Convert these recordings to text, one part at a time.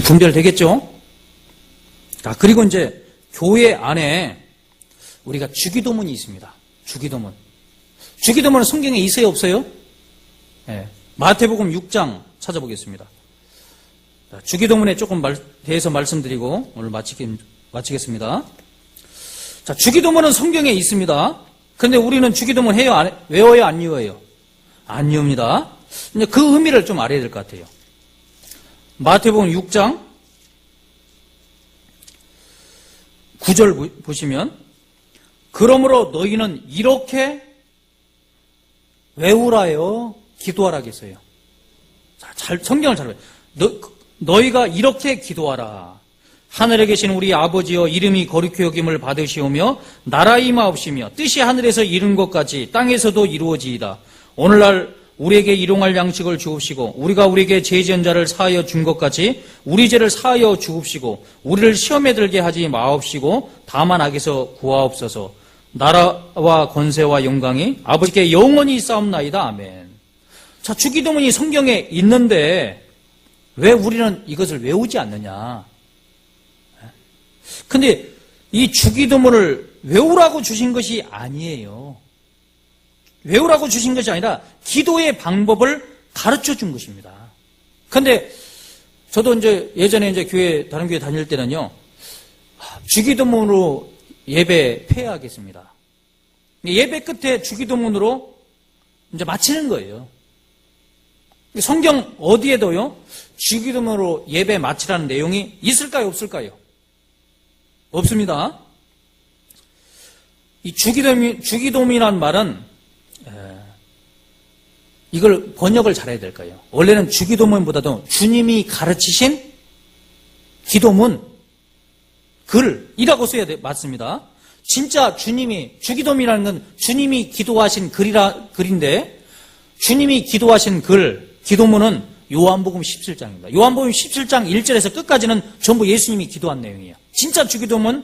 분별되겠죠? 자, 그리고 이제 교회 안에 우리가 주기도문이 있습니다. 주기도문. 주기도문은 성경에 있어요, 없어요? 네. 마태복음 6장 찾아보겠습니다. 자, 주기도문에 조금 대해서 말씀드리고 오늘 마치겠습니다. 자, 주기도문은 성경에 있습니다. 근데 우리는 주기도문 해요, 외워요, 안 외워요? 안 외웁니다. 이제 그 의미를 좀 알아야 될 것 같아요. 마태복음 6장 9절 보시면, 그러므로 너희는 이렇게 외우라요, 기도하라겠어요. 자, 성경을 잘 봐요. 너희가 이렇게 기도하라. 하늘에 계신 우리 아버지여, 이름이 거룩히 여김을 받으시오며 나라 임하옵시며 뜻이 하늘에서 이룬 것 같이 땅에서도 이루어지이다. 오늘날 우리에게 일용할 양식을 주옵시고 우리가 우리에게 죄 지은 자를 사하여 준 것 같이 우리 죄를 사하여 주옵시고 우리를 시험에 들게 하지 마옵시고 다만 악에서 구하옵소서. 나라와 권세와 영광이 아버지께 영원히 있사옵나이다. 아멘. 자, 주기도문이 성경에 있는데 왜 우리는 이것을 외우지 않느냐? 근데 이 주기도문을 외우라고 주신 것이 아니에요. 외우라고 주신 것이 아니라 기도의 방법을 가르쳐 준 것입니다. 근데 저도 이제 예전에 이제 다른 교회 다닐 때는요, 주기도문으로 예배 폐하겠습니다. 예배 끝에 주기도문으로 이제 마치는 거예요. 성경 어디에도요, 주기도문으로 예배 마치라는 내용이 있을까요, 없을까요? 없습니다. 이 주기도문이라는 말은 이걸 번역을 잘해야 될 거예요. 원래는 주기도문보다도 주님이 가르치신 기도문, 글이라고 써야 맞습니다. 진짜 주기도문이라는 건 주님이 기도하신 글인데, 주님이 기도하신 기도문은 요한복음 17장입니다. 요한복음 17장 1절에서 끝까지는 전부 예수님이 기도한 내용이에요. 진짜 주기도문은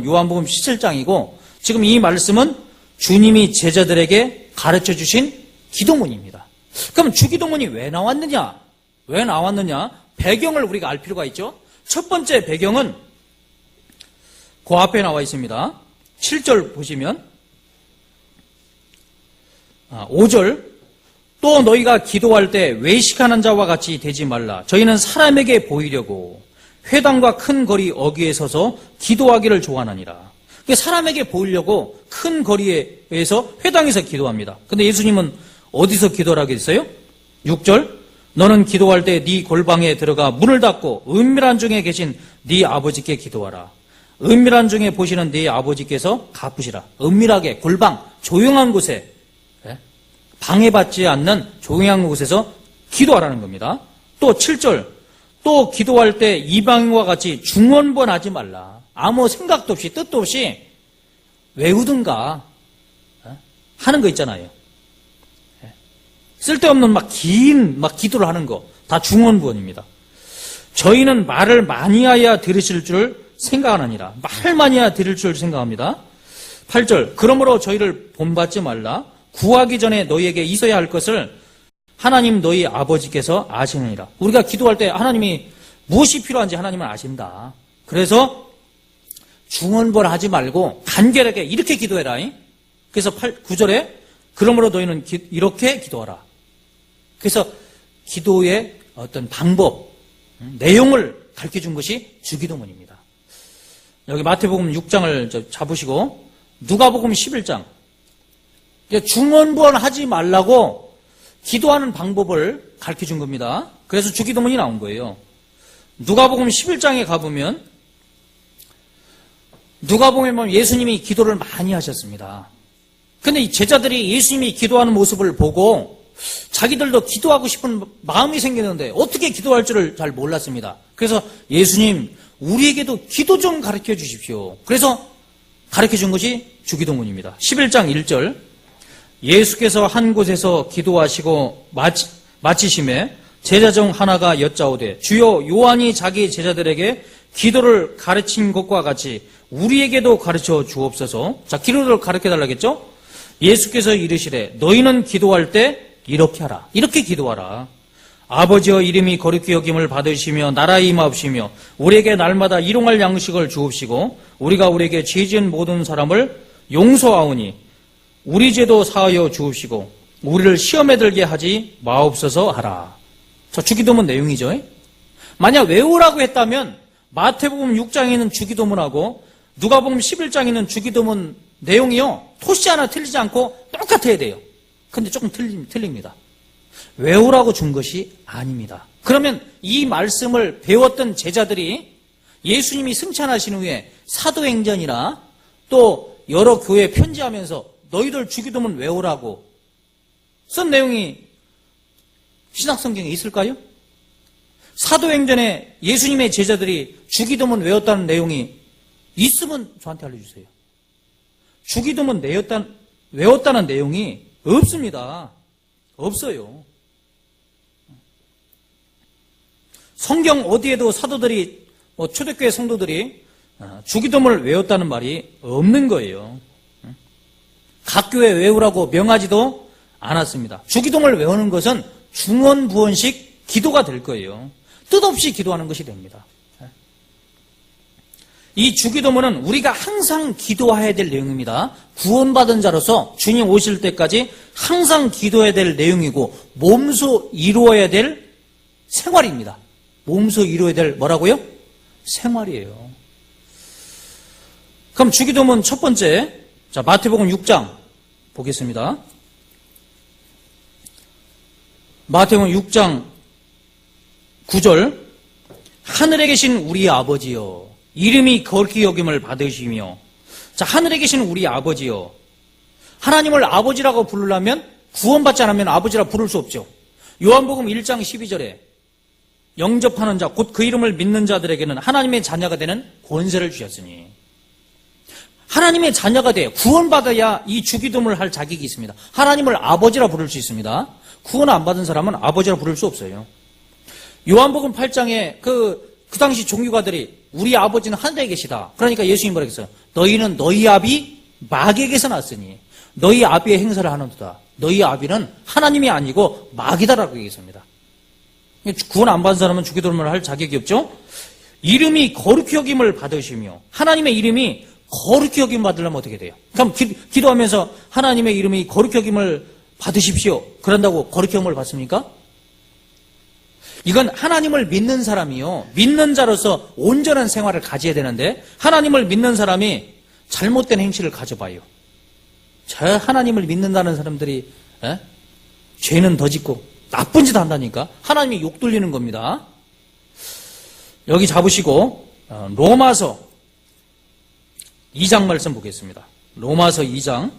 요한복음 17장이고, 지금 이 말씀은 주님이 제자들에게 가르쳐 주신 기도문입니다. 그럼 주기도문이 왜 나왔느냐? 배경을 우리가 알 필요가 있죠. 첫 번째 배경은 그 앞에 나와 있습니다. 7절 보시면 5절, 또 너희가 기도할 때 외식하는 자와 같이 되지 말라. 저희는 사람에게 보이려고 회당과 큰 거리 어귀에 서서 기도하기를 좋아하느니라. 사람에게 보이려고 큰 거리에서 회당에서 기도합니다. 근데 예수님은 어디서 기도하라고 했어요? 6절, 너는 기도할 때 네 골방에 들어가 문을 닫고 은밀한 중에 계신 네 아버지께 기도하라. 은밀한 중에 보시는 네 아버지께서 갚으시라. 은밀하게, 골방, 조용한 곳에, 방해받지 않는 조용한 곳에서 기도하라는 겁니다. 또 7절, 또 기도할 때 이방인과 같이 중언부언하지 말라. 아무 생각도 없이 뜻도 없이 외우든가 하는 거 있잖아요. 쓸데없는 긴 기도를 하는 거 다 중언부언입니다. 저희는 말을 많이 하여 들으실 줄 생각하느니라. 말 많이 하여 들을 줄 생각합니다. 8절, 그러므로 저희를 본받지 말라. 구하기 전에 너희에게 있어야 할 것을 하나님 너희 아버지께서 아시느니라. 우리가 기도할 때 하나님이 무엇이 필요한지 하나님은 아신다. 그래서 중언부언하지 말고 간결하게 이렇게 기도해라. 그래서 9절에 그러므로 너희는 이렇게 기도하라. 그래서 기도의 어떤 방법, 내용을 가르쳐준 것이 주기도문입니다. 여기 마태복음 6장을 잡으시고 누가복음 11장, 중언부언하지 말라고 기도하는 방법을 가르쳐준 겁니다. 그래서 주기도문이 나온 거예요. 누가복음 11장에 가보면 누가복음에 보면 예수님이 기도를 많이 하셨습니다. 근데 이 제자들이 예수님이 기도하는 모습을 보고 자기들도 기도하고 싶은 마음이 생기는데 어떻게 기도할 줄을 잘 몰랐습니다. 그래서 예수님, 우리에게도 기도 좀 가르쳐 주십시오. 그래서 가르쳐 준 것이 주기도문입니다. 11장 1절, 예수께서 한 곳에서 기도하시고 마치심에 제자 중 하나가 여짜오되 주여, 요한이 자기 제자들에게 기도를 가르친 것과 같이 우리에게도 가르쳐 주옵소서. 자, 기도를 가르쳐 달라겠죠? 예수께서 이르시되 너희는 기도할 때 이렇게 하라. 이렇게 기도하라. 아버지여 이름이 거룩히 여김을 받으시며 나라의 임하옵시며 우리에게 날마다 일용할 양식을 주옵시고 우리가 우리에게 죄 지은 모든 사람을 용서하오니 우리 죄도 사하여 주옵시고 우리를 시험에 들게 하지 마옵소서 하라. 저 주기도문 내용이죠. 만약 외우라고 했다면 마태복음 6장에 있는 주기도문하고 누가복음 11장에 있는 주기도문 내용이요 토시 하나 틀리지 않고 똑같아야 돼요. 근데 조금 틀립니다. 외우라고 준 것이 아닙니다. 그러면 이 말씀을 배웠던 제자들이 예수님이 승천하신 후에 사도행전이나 또 여러 교회에 편지하면서 너희들 주기도문 외우라고 쓴 내용이 신약성경에 있을까요? 사도행전에 예수님의 제자들이 주기도문 외웠다는 내용이 있으면 저한테 알려주세요. 주기도문 외웠다는 내용이 없습니다. 없어요. 성경 어디에도 사도들이 초대교회 성도들이 주기도문을 외웠다는 말이 없는 거예요. 각 교회 외우라고 명하지도 않았습니다. 주기도문을 외우는 것은 중언부언식 기도가 될 거예요. 뜻없이 기도하는 것이 됩니다. 이 주기도문은 우리가 항상 기도해야 될 내용입니다. 구원받은 자로서 주님 오실 때까지 항상 기도해야 될 내용이고 몸소 이루어야 될 생활입니다. 몸소 이루어야 될 뭐라고요? 생활이에요. 그럼 주기도문 첫 번째, 자 마태복음 6장 보겠습니다. 마태복음 6장 9절 하늘에 계신 우리 아버지여 이름이 거룩히 여김을 받으시며 자 하늘에 계신 우리 아버지여 하나님을 아버지라고 부르려면 구원받지 않으면 아버지라 부를 수 없죠. 요한복음 1장 12절에 영접하는 자 곧 그 이름을 믿는 자들에게는 하나님의 자녀가 되는 권세를 주셨으니 하나님의 자녀가 돼요. 구원받아야 이 주기도문을 할 자격이 있습니다. 하나님을 아버지라 부를 수 있습니다. 구원 안 받은 사람은 아버지라 부를 수 없어요. 요한복음 8장에 그 당시 종교가들이 우리 아버지는 하늘에 계시다. 그러니까 예수님이 뭐라 했어요? 너희는 너희 아비 마귀에게서 났으니 너희 아비의 행사를 하는도다. 너희 아비는 하나님이 아니고 마귀다라고 얘기했습니다. 구원 안 받은 사람은 주기도문을 할 자격이 없죠. 이름이 거룩히 여김을 받으시며 하나님의 이름이 거룩히 여김을 받으려면 어떻게 돼요? 그럼 기도하면서 하나님의 이름이 거룩히 여김을 받으십시오. 그런다고 거룩히 여김을 받습니까? 이건 하나님을 믿는 사람이요. 믿는 자로서 온전한 생활을 가져야 되는데 하나님을 믿는 사람이 잘못된 행실을 가져봐요. 저 하나님을 믿는다는 사람들이 죄는 더 짓고 나쁜 짓 한다니까 하나님이 욕 돌리는 겁니다. 여기 잡으시고 로마서 2장 말씀 보겠습니다. 로마서 2장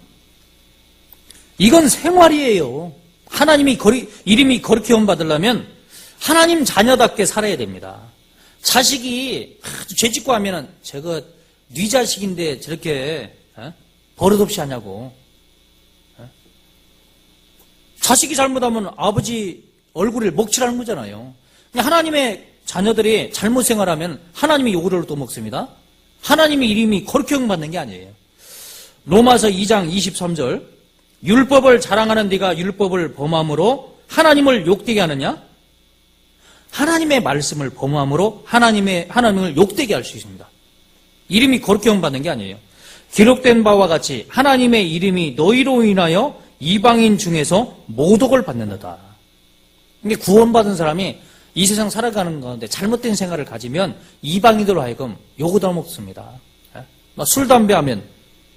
이건 생활이에요. 하나님이 이름이 거룩히 여김 받으려면 하나님 자녀답게 살아야 됩니다. 자식이 죄 짓고 하면은 저거 네 자식인데 저렇게 버릇없이 하냐고. 자식이 잘못하면 아버지 얼굴을 먹칠하는 거잖아요. 하나님의 자녀들이 잘못 생활하면 하나님이 욕을 또 먹습니다. 하나님의 이름이 거룩히 여김받는 게 아니에요. 로마서 2장 23절 율법을 자랑하는 네가 율법을 범함으로 하나님을 욕되게 하느냐? 하나님의 말씀을 범함으로 하나님을 욕되게 할 수 있습니다. 이름이 거룩히 여김받는 게 아니에요. 기록된 바와 같이 하나님의 이름이 너희로 인하여 이방인 중에서 모독을 받는다. 이게 구원받은 사람이 이 세상 살아가는 가운데 잘못된 생활을 가지면 이방인으로 하여금 욕을 더 먹습니다. 술, 담배 하면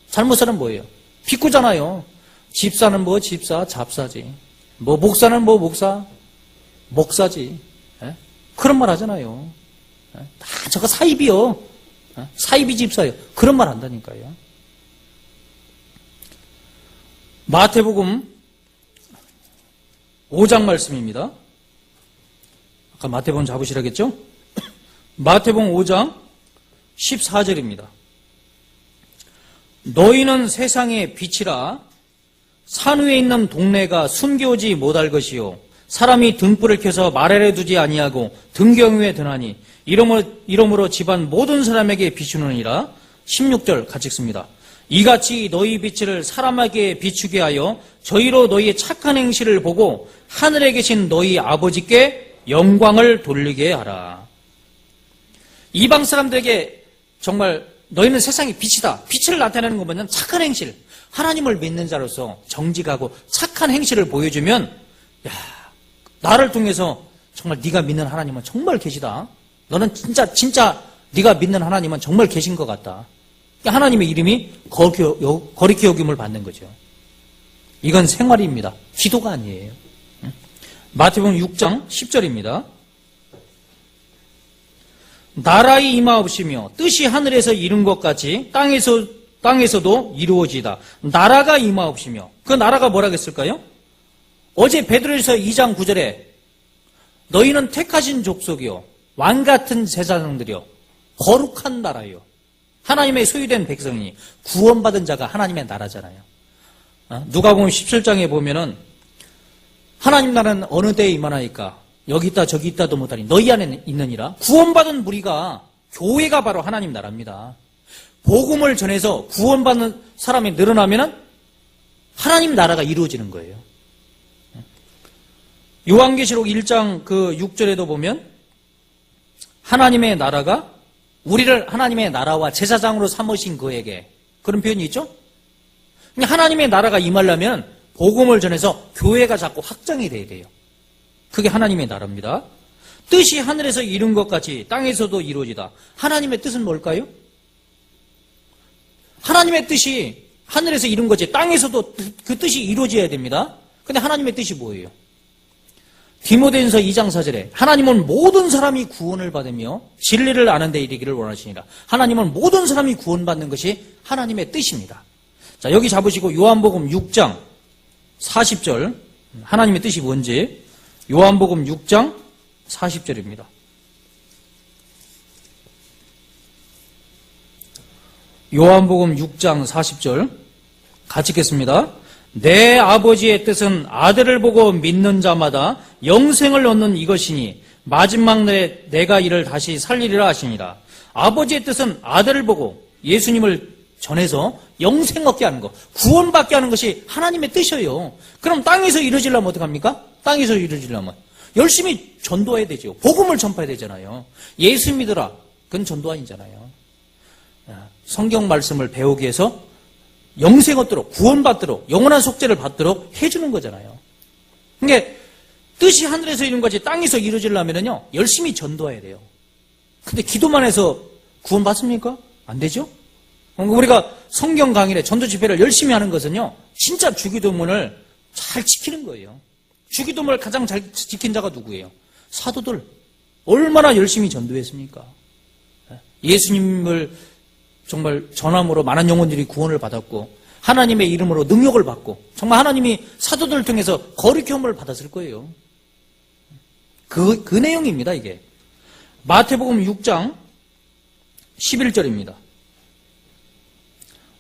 잘못 사는 뭐예요? 비꼬잖아요. 집사는 뭐 집사, 잡사지. 뭐 목사는 뭐 목사, 목사지. 그런 말 하잖아요. 다 저거 사입이요. 사입이 집사요. 그런 말 한다니까요. 마태복음 5장 말씀입니다. 아까 마태복음 잡으시라겠죠? 마태복음 5장 14절입니다. 너희는 세상의 빛이라 산 위에 있는 동네가 숨겨오지 못할 것이요 사람이 등불을 켜서 말아래 두지 아니하고 등경 위에 드나니 이러므로 집안 모든 사람에게 비추느니라. 16절 같이 읽습니다. 이같이 너희 빛을 사람에게 비추게 하여 저희로 너희의 착한 행실을 보고 하늘에 계신 너희 아버지께 영광을 돌리게 하라. 이방 사람들에게 정말 너희는 세상의 빛이다. 빛을 나타내는 거 뭐냐면 착한 행실. 하나님을 믿는 자로서 정직하고 착한 행실을 보여주면 야, 나를 통해서 정말 네가 믿는 하나님은 정말 계시다. 너는 진짜 네가 믿는 하나님은 정말 계신 것 같다. 하나님의 이름이 거리끼 여김을 받는 거죠. 이건 생활입니다. 기도가 아니에요. 마태복음 6장 10절입니다. 나라의 임하옵시며 뜻이 하늘에서 이룬 것 같이 땅에서도 이루어지다. 나라가 임하옵시며 그 나라가 뭐라고 했을까요? 어제 베드로에서 2장 9절에 너희는 택하신 족속이요 왕같은 제사장들이요 거룩한 나라요. 하나님의 소유된 백성이 구원받은 자가 하나님의 나라잖아요. 누가복음 17장에 보면은 하나님 나라는 어느 때에 임하나이까 여기 있다 저기 있다도 못하니 너희 안에 있느니라. 구원받은 무리가 교회가 바로 하나님 나라입니다. 복음을 전해서 구원받는 사람이 늘어나면은 하나님 나라가 이루어지는 거예요. 요한계시록 1장 그 6절에도 보면 하나님의 나라가 우리를 하나님의 나라와 제사장으로 삼으신 그에게 그런 표현이 있죠? 하나님의 나라가 임하려면 복음을 전해서 교회가 자꾸 확장이 돼야 돼요. 그게 하나님의 나라입니다. 뜻이 하늘에서 이룬 것 같이 땅에서도 이루어지다. 하나님의 뜻은 뭘까요? 하나님의 뜻이 하늘에서 이룬 거지 땅에서도 그 뜻이 이루어져야 됩니다. 근데 하나님의 뜻이 뭐예요? 디모데전서 2장 4절에 하나님은 모든 사람이 구원을 받으며 진리를 아는 데 이르기를 원하시니라. 하나님은 모든 사람이 구원받는 것이 하나님의 뜻입니다. 자, 여기 잡으시고 요한복음 6장 40절 하나님의 뜻이 뭔지 요한복음 6장 40절입니다. 요한복음 6장 40절 같이 읽겠습니다. 내 아버지의 뜻은 아들을 보고 믿는 자마다 영생을 얻는 이것이니 마지막 날에 내가 이를 다시 살리리라 하시니라. 아버지의 뜻은 아들을 보고 예수님을 전해서 영생 얻게 하는 것, 구원받게 하는 것이 하나님의 뜻이에요. 그럼 땅에서 이루어지려면 어떡합니까? 땅에서 이루어지려면 열심히 전도해야 되죠. 복음을 전파해야 되잖아요. 예수 믿으라. 그건 전도 아니잖아요. 성경 말씀을 배우기 위해서 영생 얻도록, 구원받도록, 영원한 속죄를 받도록 해주는 거잖아요. 그러니까 뜻이 하늘에서 이룬 것이 땅에서 이루어지려면요 열심히 전도해야 돼요. 근데 기도만 해서 구원받습니까? 안 되죠? 우리가 성경 강의를 전도 집회를 열심히 하는 것은요 진짜 주기도문을 잘 지키는 거예요. 주기도문을 가장 잘 지킨 자가 누구예요? 사도들. 얼마나 열심히 전도했습니까? 예수님을 정말 전함으로 많은 영혼들이 구원을 받았고 하나님의 이름으로 능력을 받고 정말 하나님이 사도들을 통해서 거룩형을 받았을 거예요. 그 내용입니다. 이게 마태복음 6장 11절입니다.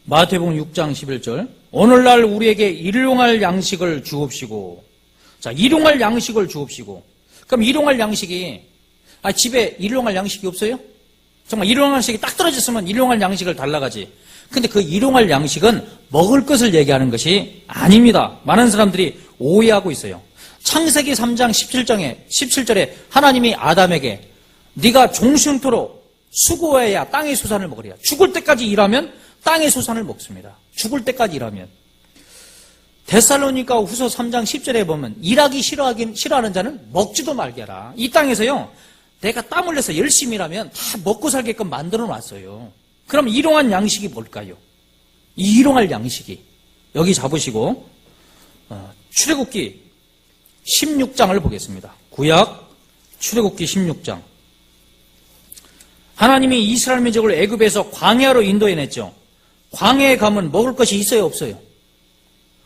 마태복음 6장 11절 오늘날 우리에게 일용할 양식을 주옵시고. 자, 일용할 양식을 주옵시고. 그럼 일용할 양식이 집에 일용할 양식이 없어요? 정말 일용할 양식이 딱 떨어졌으면 일용할 양식을 달라가지. 근데 그 일용할 양식은 먹을 것을 얘기하는 것이 아닙니다. 많은 사람들이 오해하고 있어요. 창세기 3장 17절에 하나님이 아담에게 네가 종신토록 수고해야 땅의 소산을 먹으리라. 죽을 때까지 일하면 땅의 소산을 먹습니다. 죽을 때까지 일하면. 데살로니가 후서 3장 10절에 보면 일하기 싫어하는 자는 먹지도 말게 하라. 이 땅에서요 내가 땀 흘려서 열심히 일하면 다 먹고 살게끔 만들어 놨어요. 그럼 일용할 양식이 뭘까요? 이 일용할 양식이 여기 잡으시고 출애굽기 16장을 보겠습니다. 구약 출애굽기 16장. 하나님이 이스라엘 민족을 애굽에서 광야로 인도해냈죠. 광야에 가면 먹을 것이 있어요, 없어요?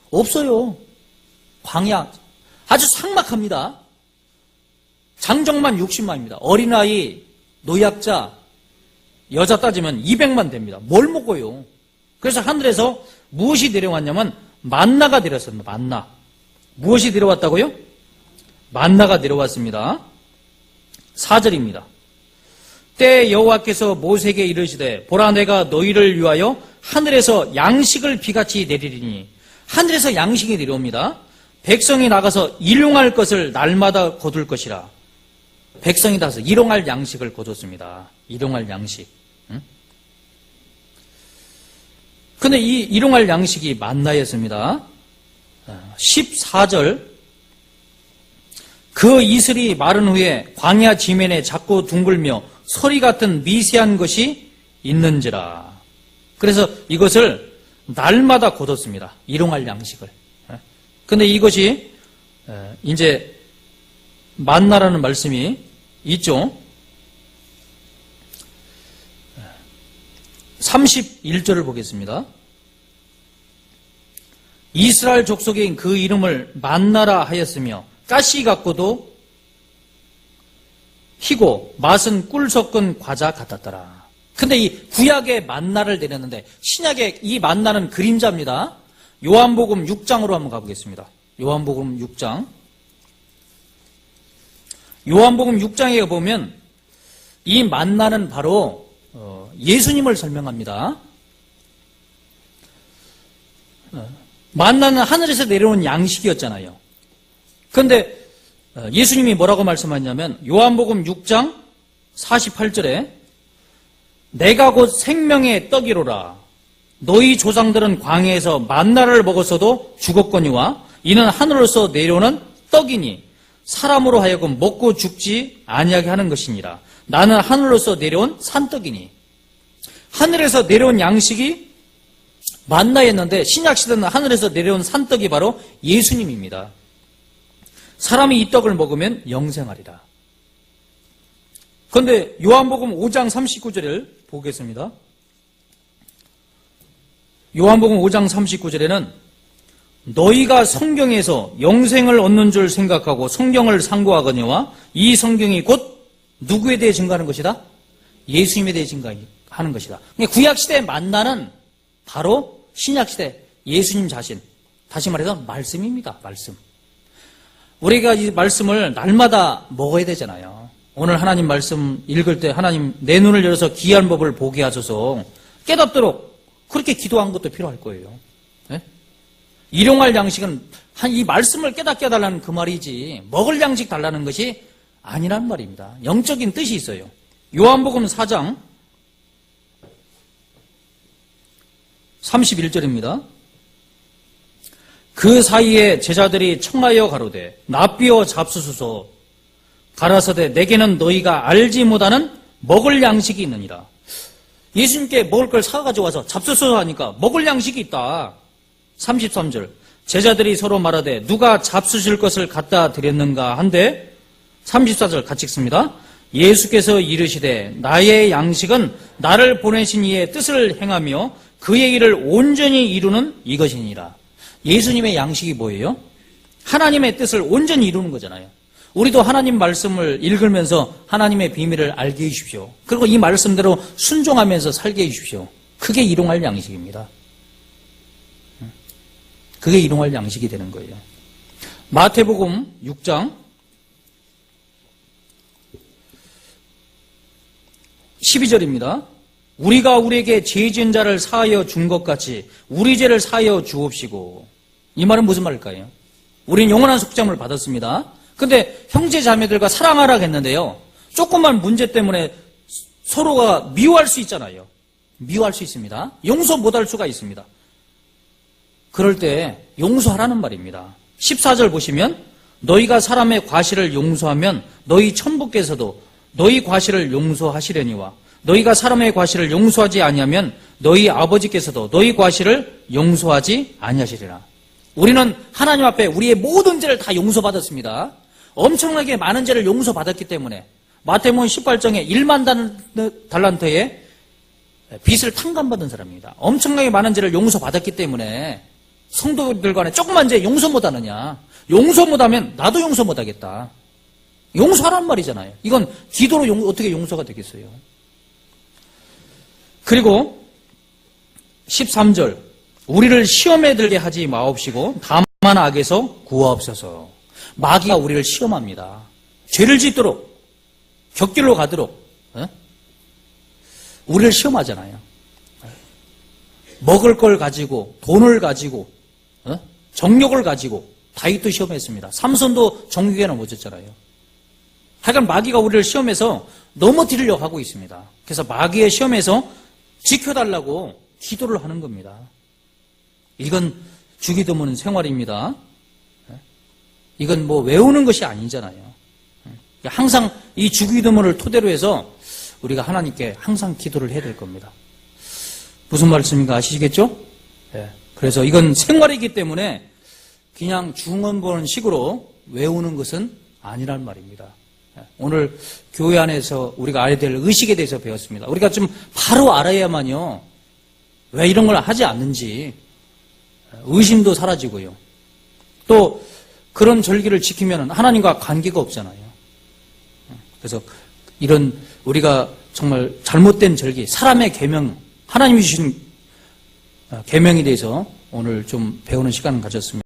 없어요. 광야 아주 삭막합니다. 장정만 60만입니다. 어린아이, 노약자, 여자 따지면 200만 됩니다. 뭘 먹어요? 그래서 하늘에서 무엇이 내려왔냐면 만나가 내려왔습니다. 만나. 무엇이 내려왔다고요? 만나가 내려왔습니다. 4절입니다. 때 여호와께서 모세에게 이르시되 보라 내가 너희를 위하여 하늘에서 양식을 비같이 내리리니 하늘에서 양식이 내려옵니다. 백성이 나가서 일용할 것을 날마다 거둘 것이라. 백성이 나가서 일용할 양식을 거뒀습니다. 일용할 양식. 근데 이 일용할 양식이 만나였습니다. 14절 그 이슬이 마른 후에 광야 지면에 작고 둥글며 소리 같은 미세한 것이 있는지라. 그래서 이것을 날마다 거뒀습니다. 일용할 양식을. 근데 이것이 이제 만나라는 말씀이 있죠. 31절을 보겠습니다. 이스라엘 족속인 그 이름을 만나라 하였으며 가시 같고도 희고 맛은 꿀 섞은 과자 같았더라. 근데 이 구약에 만나를 내렸는데 신약에 이 만나는 그림자입니다. 요한복음 6장으로 한번 가보겠습니다. 요한복음 6장. 요한복음 6장에 보면 이 만나는 바로 예수님을 설명합니다. 만나는 하늘에서 내려온 양식이었잖아요. 그런데 예수님이 뭐라고 말씀하냐면 요한복음 6장 48절에 내가 곧 생명의 떡이로라. 너희 조상들은 광야에서 만나를 먹었어도 죽었거니와 이는 하늘로서 내려오는 떡이니 사람으로 하여금 먹고 죽지 아니하게 하는 것이니라. 나는 하늘로서 내려온 산떡이니. 하늘에서 내려온 양식이 만나였는데 신약시대는 하늘에서 내려온 산떡이 바로 예수님입니다. 사람이 이 떡을 먹으면 영생하리라. 그런데 요한복음 5장 39절을 보겠습니다. 요한복음 5장 39절에는 너희가 성경에서 영생을 얻는 줄 생각하고 성경을 상고하거니와 이 성경이 곧 누구에 대해 증거하는 것이다? 예수님에 대해 증거하는 것이다. 구약시대의 만나는 바로 신약시대 예수님 자신, 다시 말해서 말씀입니다. 말씀. 우리가 이 말씀을 날마다 먹어야 되잖아요. 오늘 하나님 말씀 읽을 때 하나님 내 눈을 열어서 기이한 법을 보게 하소서 깨닫도록 그렇게 기도한 것도 필요할 거예요. 네? 일용할 양식은 이 말씀을 깨닫게 해달라는 그 말이지 먹을 양식 달라는 것이 아니란 말입니다. 영적인 뜻이 있어요. 요한복음 4장 31절입니다. 그 사이에 제자들이 청하여 가로되 납비어 잡수소서 가라사대 내게는 너희가 알지 못하는 먹을 양식이 있느니라. 예수님께 먹을 걸 사가지고 와서 잡수소서 하니까 먹을 양식이 있다. 33절 제자들이 서로 말하되 누가 잡수실 것을 갖다 드렸는가 한데 34절 같이 읽습니다. 예수께서 이르시되 나의 양식은 나를 보내신 이의 뜻을 행하며 그의 일을 온전히 이루는 이것이니라. 예수님의 양식이 뭐예요? 하나님의 뜻을 온전히 이루는 거잖아요. 우리도 하나님 말씀을 읽으면서 하나님의 비밀을 알게 해주십시오. 그리고 이 말씀대로 순종하면서 살게 해주십시오. 그게 일용할 양식입니다. 그게 일용할 양식이 되는 거예요. 마태복음 6장 12절입니다. 우리가 우리에게 죄 지은 자를 사하여 준 것 같이 우리 죄를 사하여 주옵시고. 이 말은 무슨 말일까요? 우리는 영원한 속죄함을 받았습니다. 근데 형제 자매들과 사랑하라고 했는데요. 조그만 문제 때문에 서로가 미워할 수 있잖아요. 미워할 수 있습니다. 용서 못할 수가 있습니다. 그럴 때 용서하라는 말입니다. 14절 보시면 너희가 사람의 과실을 용서하면 너희 천부께서도 너희 과실을 용서하시려니와 너희가 사람의 과실을 용서하지 아니하면 너희 아버지께서도 너희 과실을 용서하지 아니하시리라. 우리는 하나님 앞에 우리의 모든 죄를 다 용서받았습니다. 엄청나게 많은 죄를 용서받았기 때문에 마태복음 18장에 1만 달란트의 빚을 탕감받은 사람입니다. 엄청나게 많은 죄를 용서받았기 때문에 성도들 간에 조그만 죄 용서 못하느냐. 용서 못하면 나도 용서 못하겠다. 용서하란 말이잖아요. 이건 기도로 어떻게 용서가 되겠어요. 그리고 13절 우리를 시험에 들게 하지 마옵시고 다만 악에서 구하옵소서. 마귀가 우리를 시험합니다. 죄를 짓도록 격길로 가도록 우리를 시험하잖아요. 먹을 걸 가지고, 돈을 가지고, 정력을 가지고 다윗도 시험했습니다. 삼손도 정육에 넘어졌잖아요. 하여간 마귀가 우리를 시험해서 넘어뜨리려고 하고 있습니다. 그래서 마귀의 시험에서 지켜달라고 기도를 하는 겁니다. 이건 주기도문 생활입니다. 이건 뭐 외우는 것이 아니잖아요. 항상 이 주기도문을 토대로 해서 우리가 하나님께 항상 기도를 해야 될 겁니다. 무슨 말씀인가 아시겠죠? 그래서 이건 생활이기 때문에 그냥 중원 보는 식으로 외우는 것은 아니란 말입니다. 오늘 교회 안에서 우리가 알아야 될 의식에 대해서 배웠습니다. 우리가 좀 바로 알아야만요. 왜 이런 걸 하지 않는지 의심도 사라지고요. 또 그런 절기를 지키면 하나님과 관계가 없잖아요. 그래서 이런 우리가 정말 잘못된 절기, 사람의 계명, 하나님이 주신 계명에 대해서 오늘 좀 배우는 시간을 가졌습니다.